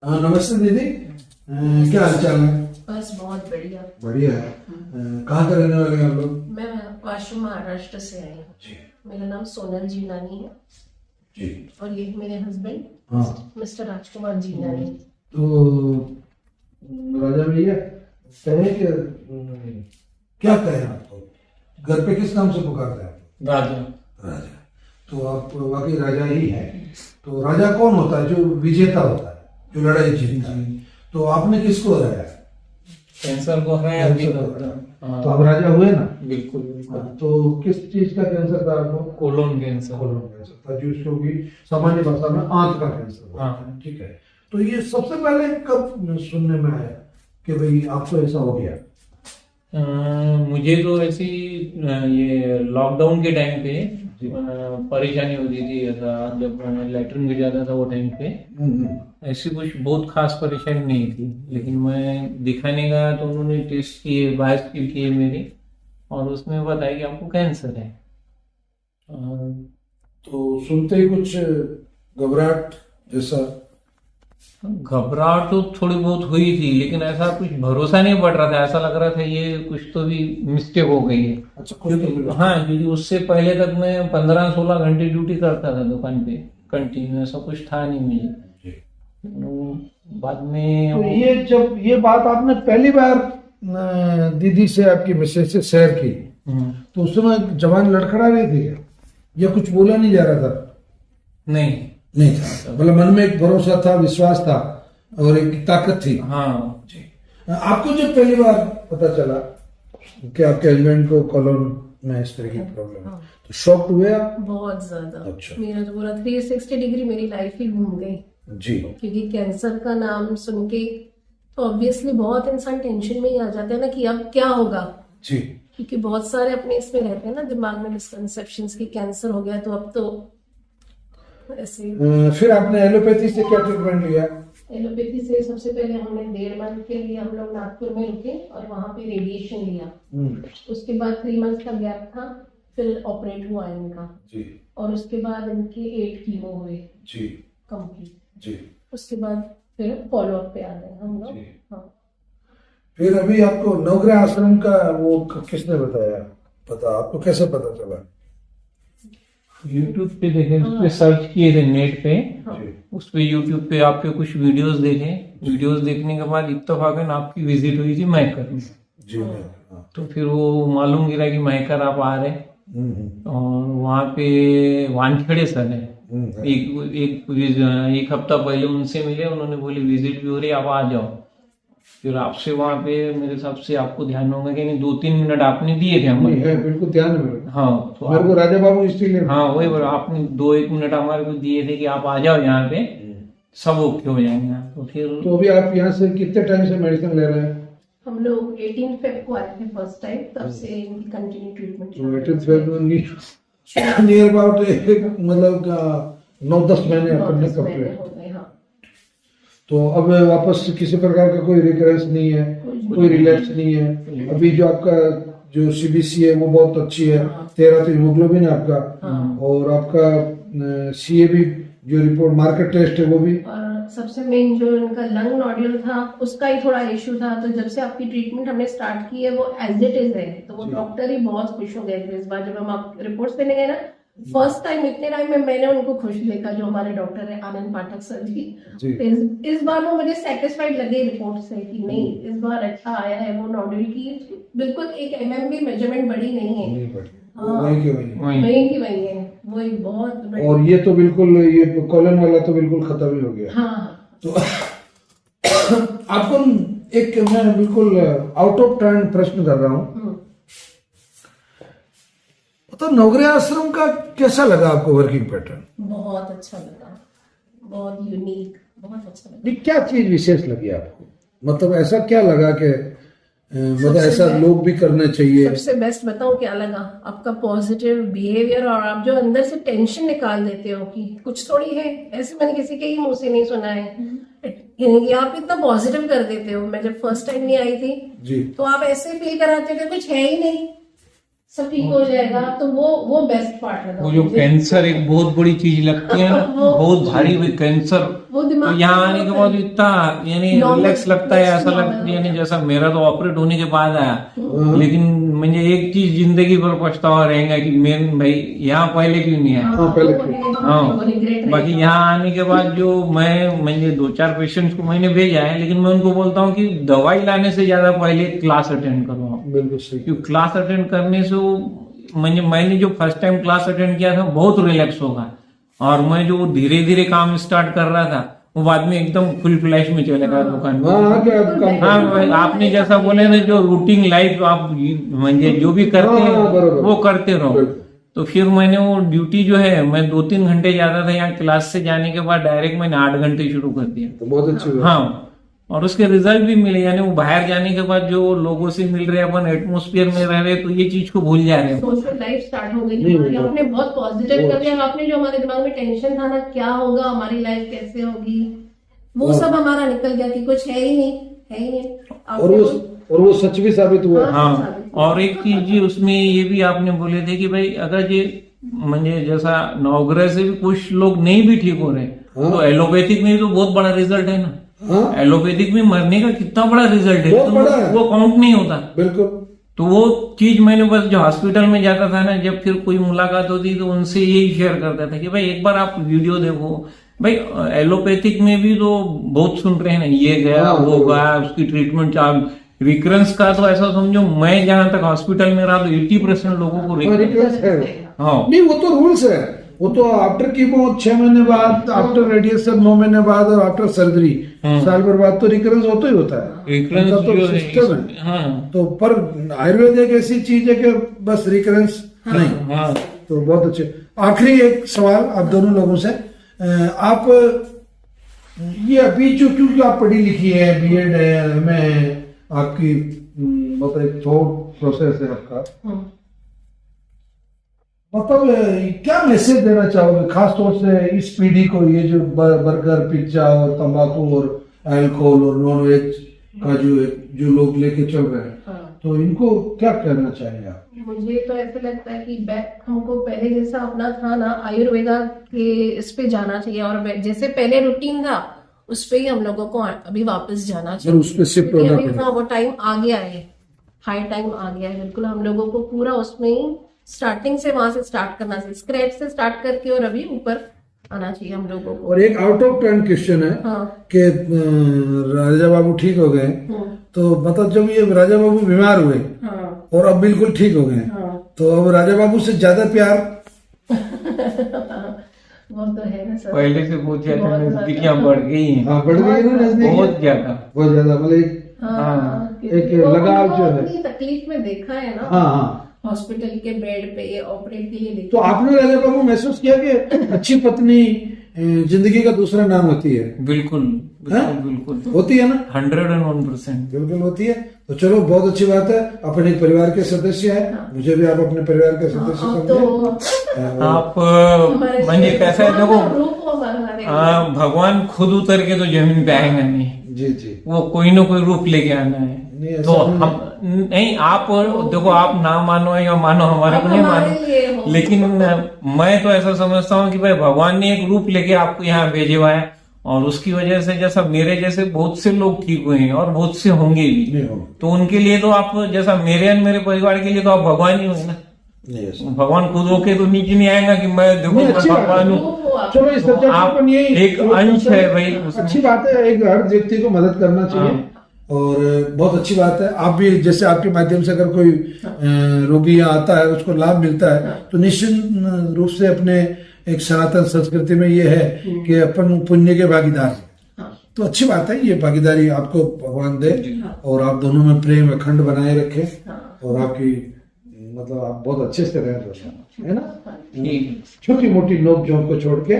नमस्ते दीदी। क्या हाल चाल है? बस बहुत बढ़िया। बढ़िया है। कहाँ के रहने वाले हैं आप लोग? मैं वाशिम महाराष्ट्र से आई हूँ। जी मेरा नाम सोनल जीनानी है जी। और ये मेरे हस्बैंड हाँ, मिस्टर राजकुमार जीनानी। तो राजा भैया कहे कि क्या कहें आपको, घर पे किस नाम से पुकारते हैं आप? राजा। राजा। तो आप वाकई राजा ही है। तो राजा कौन होता है? जो विजेता होता है, जो लड़ाई जीतता है। तो आपने किसको हराया? कैंसर को हराया अभी कैंसर तक। को हराया। हाँ, तो आप राजा हुए ना? बिल्कुल बिल्कुल। तो किस चीज का कैंसर था आपको? Colon cancer. कोलोन कैंसर था, जिसको कि सामान्य भाषा में आंत का कैंसर होता है। हाँ। ठीक है। तो ये सबसे पहले कब सुनने में आया कि भाई आपको ऐसा हो गया? मुझे तो ऐसी ये लॉकडाउन के टाइम पे जी। परेशानी होती थी, ऐसा जब लैट्रिन भी जाता था वो टाइम पे। ऐसी कुछ बहुत खास परेशानी नहीं थी, लेकिन मैं दिखाने गया तो उन्होंने टेस्ट किए, बायोप्सी किए मेरी, और उसमें बताया कि आपको कैंसर है। तो सुनते ही कुछ घबराहट जैसा? घबराहट तो थोड़ी बहुत हुई थी, लेकिन ऐसा कुछ भरोसा नहीं पड़ रहा था। ऐसा लग रहा था ये कुछ तो भी मिस्टेक हो गई है। अच्छा, कुछ तो क्योंकि मिला। हाँ, क्योंकि उससे पहले तक मैं 15-16 घंटे ड्यूटी करता था दुकान पे कंटिन्यू, ऐसा कुछ था नहीं मुझे। जी। बाद में तो ये जब ये बात आपने पहली बार दीदी से, आपकी मिसेज से शेयर की, तो उस समय जवान लड़खड़ा रही थी क्या? या कुछ बोला नहीं जा रहा था? नहीं नहीं था, मतलब मन में एक भरोसा था, विश्वास था और एक ताकत थी। हाँ जी। आपको जब पहली बार पता चला कि आपके हस्बैंड को कोलोन में इस तरह की प्रॉब्लम है, तो शॉक्ड हुए आप? बहुत ज्यादा। अच्छा। मेरा तो पूरा 360 डिग्री मेरी लाइफ ही घूम गई, जी। क्योंकि कैंसर का नाम सुन के तो ऑब्वियसली बहुत इंसान टेंशन में ही आ जाता है ना कि अब क्या होगा। जी। क्योंकि बहुत सारे अपने इसमें रहते हैं ना दिमाग में मिसकंसेप्शंस की कैंसर हो गया तो अब तो ऐसे। फिर आपने एलोपैथी से क्या ट्रीटमेंट लिया? एलोपैथी से सबसे पहले हमने 1.5 मंथ के लिए हम लोग नागपुर में रुके और वहां पे रेडिएशन लिया। उसके बाद 3 मंथ का गैप था, फिर ऑपरेट हुआ इनका। जी। और उसके बाद इनके 8 कीमो हुए जी। कंप्लीट। जी। उसके बाद फिर फॉलो अप पे आ गए हम लोग। जी। हाँ। फिर अभी आपको नवग्रह आश्रम का वो किसने बताया? पता आपको कैसे पता चला? यूट्यूब पे देखे, उस पे सर्च किए थे नेट पे। जी। उस पे यूट्यूब पे आपके कुछ वीडियोस देखे। वीडियोस देखने के बाद इत्तेफाकन आपकी विजिट हुई थी महकर में। जी। हाँ। तो फिर वो मालूम गिरा कि महकर आप आ रहे, और वहाँ पे वानखेड़े सर है। एक हफ्ता पहले उनसे मिले, उन्होंने बोली विजिट भी हो रही, आप आ जाओ। फिर आपसे वहाँ पे मेरे हिसाब से आपको ध्यान होगा कि नहीं, 2-3 मिनट आपने दिए थे हमारे। है, बिल्कुल ध्यान है मेरे। हाँ, तो मेरे को राजा बाबू इसलिए। हाँ वही बोला, आपने 2-1 मिनट हमारे को दिए थे कि आप आ जाओ यहाँ पे, सब ओके हो जाएंगे। तो फिर तो अभी आप यहाँ से कितने टाइम से मेडिसिन ले रहे हैं? हम लोग 18 फेब को आए थे फर्स्ट टाइम, तब से इनकी कंटिन्यू ट्रीटमेंट। नियर अबाउट मतलब 9-10 महीने अपन ने कंप्लीट। हो गए। हाँ। तो अब वापस किसी प्रकार का कोई रिकरेंस नहीं है, कोई रिलैप्स नहीं है। अभी जो आपका जो सीबीसी है वो बहुत अच्छी है। 13 तो हीमोग्लोबिन है आपका। और आपका सीए भी जो रिपोर्ट मार्केट टेस्ट है वो भी। और सबसे मेन जो इनका लंग नोड्यूल था उसका ही थोड़ा इश्यू था, तो जब से आपकी ट्रीटमेंट हमने स्टार्ट की है वो एज इट इज है। तो वो डॉक्टर ही बहुत खुश हो गए थे इस बार जब हम आप रिपोर्ट्स देने गए ना। फर्स्ट टाइम इतने टाइम में मैंने उनको खुश देखा, जो हमारे डॉक्टर है आनंद पाठक सर जी। इस बार वो मुझे सेटिस्फाइड लगे रिपोर्ट से कि नहीं, इस बार अच्छा आया है। वो नोड्यूल की बिल्कुल 1 mm भी मेजरमेंट बड़ी नहीं है। हाँ, वही की वही है। वो एक बहुत और ये तो बिल्कुल, ये कॉलन वाला तो बिल्कुल खत्म ही हो गया। हाँ। तो आपको एक मैं बिल्कुल आउट ऑफ टर्न प्रश्न कर रहा हूँ, तो नवग्रह आश्रम का कैसा लगा आपको वर्किंग पैटर्न? बहुत अच्छा लगा, बहुत यूनिक, बहुत अच्छा लगा। ये क्या चीज विशेष लगी आपको? मतलब ऐसा क्या लगा कि मतलब ऐसा लोग भी करना चाहिए? सबसे बेस्ट बताऊं क्या लगा? आपका पॉजिटिव बिहेवियर, और आप जो अंदर से टेंशन निकाल देते हो कि कुछ थोड़ी है, ऐसे मैंने किसी के ही मुंह से नहीं सुना है। यानी कि आप इतना पॉजिटिव कर देते हो। मैं जब फर्स्ट टाइम नहीं आई थी जी, तो आप ऐसे फील कराते थे कुछ है ही नहीं, सब ठीक हो जाएगा। तो वो बेस्ट पार्ट लगा वो जो मुझे। कैंसर एक बहुत बड़ी चीज लगती है ना, बहुत भारी कैंसर वो तो दिमाग यहाँ आने के बाद इतना यानी Normal, रिलैक्स लगता है, ऐसा normal, लगता है यानी जैसा मेरा तो ऑपरेट होने के बाद आया, लेकिन मुझे एक चीज जिंदगी भर पछतावा रहेगा कि मैं भाई यहाँ पहले क्यों नहीं आया। हाँ, पहले हाँ, बाकी यहाँ आने के बाद जो मैंने 2-4 पेशेंट्स को मैंने भेजा है, लेकिन मैं उनको बोलता हूँ कि दवाई लाने से ज्यादा पहले क्लास अटेंड करो आप। बिल्कुल सही। क्योंकि क्लास अटेंड करने से मैंने जो फर्स्ट टाइम क्लास अटेंड किया था बहुत रिलैक्स होगा, और मैं जो धीरे धीरे काम स्टार्ट कर रहा था वो बाद में एकदम फुल फ्लैश में चलेगा दुकान में। हाँ, क्या काम हाँ भाई, आपने जैसा बोले ना जो रूटीन लाइफ आप म्हणजे जो भी करते हैं हाँ, बरोबर। वो करते रहो। तो फिर मैंने वो ड्यूटी जो है मैं 2-3 घंटे जाता था, यहाँ क्लास से जाने के बाद डायरेक्ट मैंने 8 घंटे शुरू कर दिया। तो बहुत अच्छी बात। हाँ, और उसके रिजल्ट भी मिले, यानी वो बाहर जाने के बाद जो लोगों से मिल रहे, अपन एटमोस्फियर में रह रहे, तो ये चीज को भूल जा रहे हैं। सोशल लाइफ स्टार्ट हो गई हमारी, आपने बहुत पॉजिटिव कर दिया। आपने जो हमारे दिमाग में टेंशन था ना, क्या होगा, हमारी लाइफ कैसे होगी, वो सब हमारा निकल गया कि कुछ है ही नहीं, है ही नहीं। और वो सच भी साबित हुआ। हाँ, और एक चीज जी उसमें ये भी आपने बोले थे कि भाई अगर ये म्हणजे जैसा नवग्रह से भी कुछ लोग नहीं भी ठीक हो रहे, तो एलोपैथिक में भी तो बहुत बड़ा रिजल्ट है ना। हाँ, एलोपैथिक में मरने का कितना बड़ा रिजल्ट है, बहुत तो बड़ा है। वो काउंट नहीं होता। बिल्कुल। तो वो चीज मैंने बस जो हॉस्पिटल में जाता था ना, जब फिर कोई मुलाकात होती तो उनसे यही शेयर करता था कि भाई एक बार आप वीडियो देखो। भाई एलोपैथिक में भी तो बहुत सुन रहे हैं ना, ये गया वो गया, उसकी ट्रीटमेंट रिकरेंस का तो ऐसा समझो, मैं जहां तक हॉस्पिटल में रहा तो 80% लोगों को रिकरेंस है। हाँ, नहीं, वो तो रूल्स है। वो तो आफ्टर कीमो 6 महीने बाद, आफ्टर रेडिएशन 9 महीने बाद, और आफ्टर सर्जरी साल भर बाद तो रिकरेंस होता ही होता है। रिकरेंस उनका तो जो सिस्टम है। हाँ, तो पर आयुर्वेद एक ऐसी चीज है कि बस रिकरेंस नहीं। हाँ, तो बहुत अच्छे। आखिरी एक सवाल आप दोनों लोगों से, आप ये अभी जो, क्योंकि आप पढ़ी लिखी है, बीएड है, एमए है, आपकी मतलब एक थॉट प्रोसेस है आपका, मतलब क्या मैसेज देना चाहोगे खास तौर से इस पीढ़ी को, ये जो बर्गर, पिज्जा और तंबाकू और अल्कोहल और नॉन वेज का जो लोग लेके चल रहे हैं, तो इनको क्या कहना चाहिए आप? मुझे तो ऐसा लगता है कि हमको पहले जैसा अपना था ना, आयुर्वेदा के इस पे जाना चाहिए, और जैसे पहले रूटीन था उस पे ही हम लोगों को अभी वापस जाना चाहिए। उस पे शिफ्ट होना पड़ेगा। हाँ, वो टाइम आ गया है, हाई टाइम आ गया है। बिल्कुल हम लोगों को पूरा उसमें ही स्टार्टिंग से वहां से स्टार्ट करना चाहिए, स्क्रैच से स्टार्ट करके, और अभी ऊपर आना चाहिए हम लोगों को। और एक आउट ऑफ टर्न क्वेश्चन है कि राजा बाबू ठीक हो गए, तो मतलब जब ये राजा बाबू बीमार हुए और अब बिल्कुल ठीक हो गए, तो अब राजा बाबू से ज्यादा प्यार वो तो है ना सर, पहले से बहुत ज्यादा नजदीकियां बढ़ गई हैं। हाँ, बढ़ गई ना नजदीक, बहुत ज्यादा, बहुत ज्यादा। मतलब एक लगाव जो है, अपनी तकलीफ में देखा है ना। हाँ हाँ, हॉस्पिटल के बेड पे ऑपरेट के लिए देखा। तो आपने राजा बाबू महसूस किया कि अच्छी पत्नी जिंदगी का दूसरा नाम होती है? बिल्कुल बिल्कुल होती है ना, 101%। बिल्कुल होती है। तो चलो, बहुत अच्छी बात है, अपने एक परिवार के सदस्य है। मुझे भी आप अपने परिवार के सदस्य समझे। आप म्हणजे कैसा है देखो, भगवान खुद उतर के तो जमीन पे आएगा नहीं, जी जी, वो कोई ना कोई रूप लेके आना है। तो हम नहीं, आप देखो, आप ना मानो या मानो, हमारे को नहीं मानो, लेकिन मैं तो ऐसा समझता हूँ कि भाई भगवान ने एक रूप लेके आपको यहाँ भेजे हुआ है, और उसकी वजह से जैसा मेरे जैसे बहुत से लोग ठीक हुए हैं और बहुत से होंगे भी, तो उनके लिए तो आप जैसा मेरे परिवार के लिए तो आप भगवान ही हो ना। भगवान खुद होके तो नीचे नहीं आएगा कि मैं देखो भगवान हूँ। चलो, इस सब्जेक्ट आप ये एक अंश है भाई, अच्छी बात है। एक हर व्यक्ति को मदद करना चाहिए, और बहुत अच्छी बात है। आप भी, जैसे आपके माध्यम से अगर कोई रोगी यहाँ आता है, उसको लाभ मिलता है, तो निश्चित रूप से अपने एक सनातन संस्कृति में ये है कि अपन पुण्य के भागीदार हैं। तो अच्छी बात है, ये भागीदारी आपको भगवान दे, और आप दोनों में प्रेम अखंड बनाए रखे, और आपकी मतलब आप बहुत अच्छे से रह रहे हैं, है ना, छोटी मोटी नोक झोंक को छोड़ के।